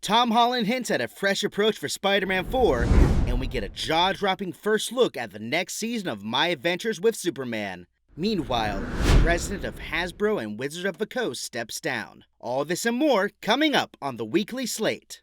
Tom Holland hints at a fresh approach for Spider-Man 4, and we get a jaw-dropping first look at the next season of My Adventures with Superman. Meanwhile, the president of Hasbro and Wizards of the Coast steps down. All this and more coming up on the weekly slate.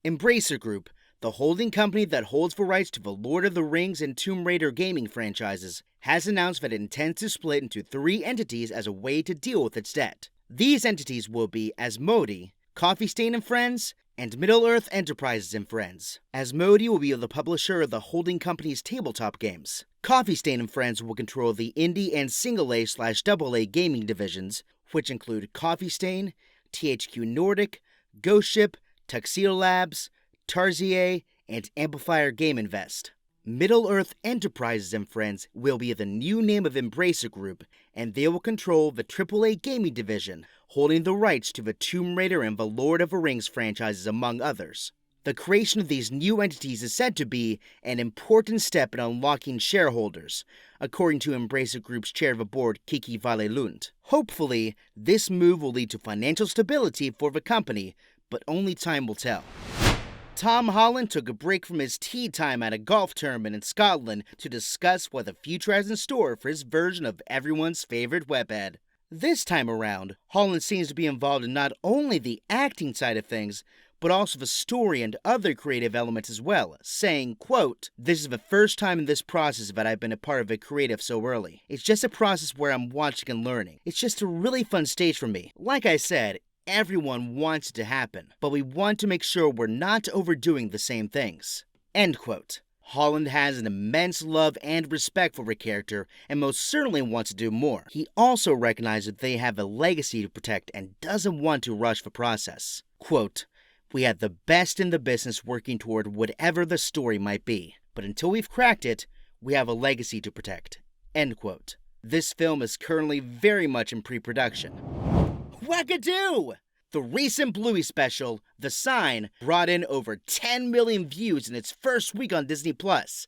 Embracer Group, the holding company that holds the rights to the Lord of the Rings and Tomb Raider gaming franchises, has announced that it intends to split into 3 entities as a way to deal with its debt. These entities will be Asmodee, Coffee Stain and Friends, and Middle-earth Enterprises and Friends. Asmodee will be the publisher of the holding company's tabletop games. Coffee Stain and Friends will control the indie and single-A/double-A gaming divisions, which include Coffee Stain, THQ Nordic, Ghost Ship, Tuxedo Labs, Tarsier, and Amplifier Game Invest. Middle-earth Enterprises and Friends will be the new name of Embracer Group, and they will control the AAA gaming division, holding the rights to the Tomb Raider and the Lord of the Rings franchises, among others. The creation of these new entities is said to be an important step in unlocking shareholders, according to Embracer Group's chair of the board, Kiki Vallelund. Hopefully, this move will lead to financial stability for the company, but only time will tell. Tom Holland took a break from his tea time at a golf tournament in Scotland to discuss what the future has in store for his version of everyone's favorite webhead. This time around, Holland seems to be involved in not only the acting side of things, but also the story and other creative elements as well, saying, quote, "This is the first time in this process that I've been a part of a creative so early. It's just a process where I'm watching and learning. It's just a really fun stage for me. Like I said, everyone wants it to happen, but we want to make sure we're not overdoing the same things." End quote. Holland has an immense love and respect for the character and most certainly wants to do more. He also recognizes that they have a legacy to protect and doesn't want to rush the process. Quote, "We have the best in the business working toward whatever the story might be, but until we've cracked it, we have a legacy to protect." End quote. This film is currently very much in pre-production. Wackadoo! The recent Bluey special, The Sign, brought in over 10 million views in its first week on Disney+.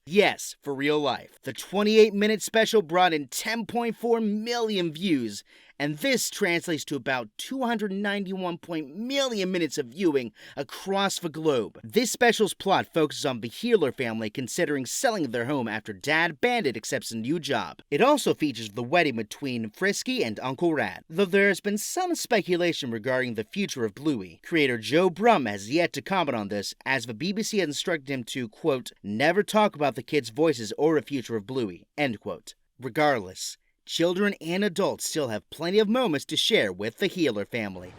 Yes, for real life. The 28-minute special brought in 10.4 million views, and this translates to about 291 million minutes of viewing across the globe. This special's plot focuses on the Healer family considering selling their home after Dad Bandit accepts a new job. It also features the wedding between Frisky and Uncle Rat, though there has been some speculation regarding the future of Bluey. Creator Joe Brum has yet to comment on this, as the BBC has instructed him to, quote, "never talk about the kids' voices or the future of Bluey," end quote. Regardless, children and adults still have plenty of moments to share with the Healer family.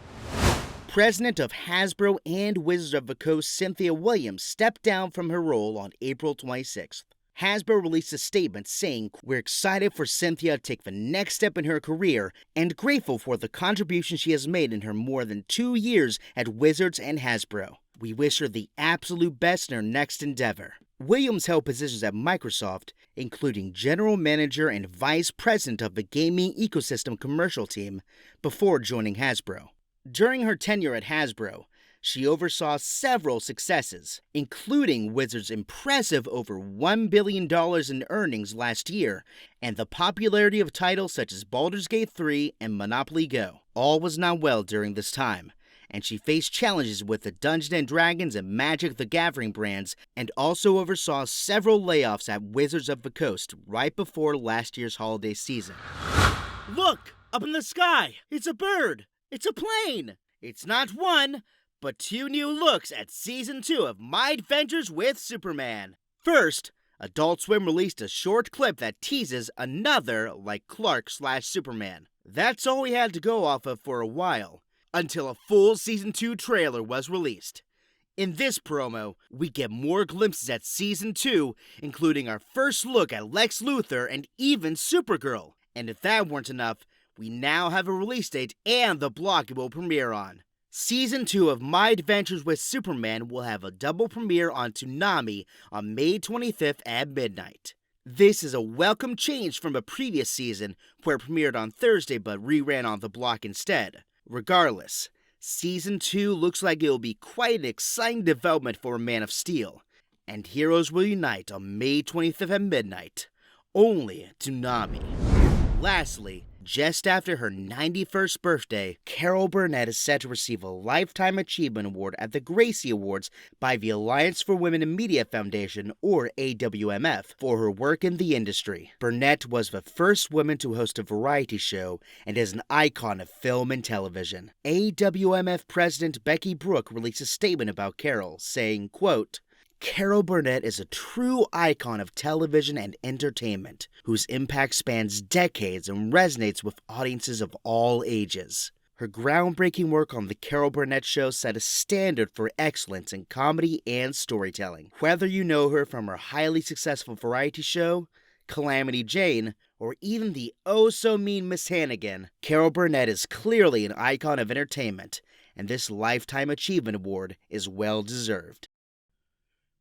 President of Hasbro and Wizards of the Coast Cynthia Williams stepped down from her role on April 26th. Hasbro released a statement saying, "We're excited for Cynthia to take the next step in her career and grateful for the contribution she has made in her more than 2 years at Wizards and Hasbro. We wish her the absolute best in her next endeavor." Williams held positions at Microsoft, including General Manager and Vice President of the Gaming Ecosystem Commercial Team, before joining Hasbro. During her tenure at Hasbro, she oversaw several successes, including Wizards' impressive over $1 billion in earnings last year, and the popularity of titles such as Baldur's Gate 3 and Monopoly Go. All was not well during this time, and she faced challenges with the Dungeons & Dragons and Magic the Gathering brands, and also oversaw several layoffs at Wizards of the Coast right before last year's holiday season. Look! Up in the sky! It's a bird! It's a plane! It's not one, but 2 new looks at Season 2 of My Adventures with Superman. First, Adult Swim released a short clip that teases another like Clark/Superman. That's all we had to go off of for a while, until a full Season 2 trailer was released. In this promo, we get more glimpses at Season 2, including our first look at Lex Luthor and even Supergirl. And if that weren't enough, we now have a release date and the block it will premiere on. Season 2 of My Adventures with Superman will have a double premiere on Toonami on May 25th at midnight. This is a welcome change from a previous season where it premiered on Thursday but reran on the block instead. Regardless, Season 2 looks like it will be quite an exciting development for Man of Steel, and heroes will unite on May 25th at midnight. only to Nami. Lastly, just after her 91st birthday, Carol Burnett is set to receive a Lifetime Achievement Award at the Gracie Awards by the Alliance for Women in Media Foundation, or AWMF, for her work in the industry. Burnett was the first woman to host a variety show and is an icon of film and television. AWMF President Becky Brooke released a statement about Carol, saying, quote, Carol Burnett is a true icon of television and entertainment, whose impact spans decades and resonates with audiences of all ages. Her groundbreaking work on The Carol Burnett Show set a standard for excellence in comedy and storytelling. Whether you know her from her highly successful variety show, Calamity Jane, or even the oh-so-mean Miss Hannigan, Carol Burnett is clearly an icon of entertainment, and this Lifetime Achievement Award is well-deserved.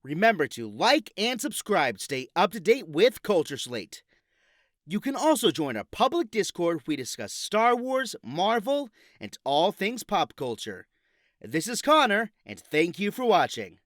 Remember to like and subscribe to stay up to date with Culture Slate. You can also join our public Discord where we discuss Star Wars, Marvel, and all things pop culture. This is Connor, and thank you for watching.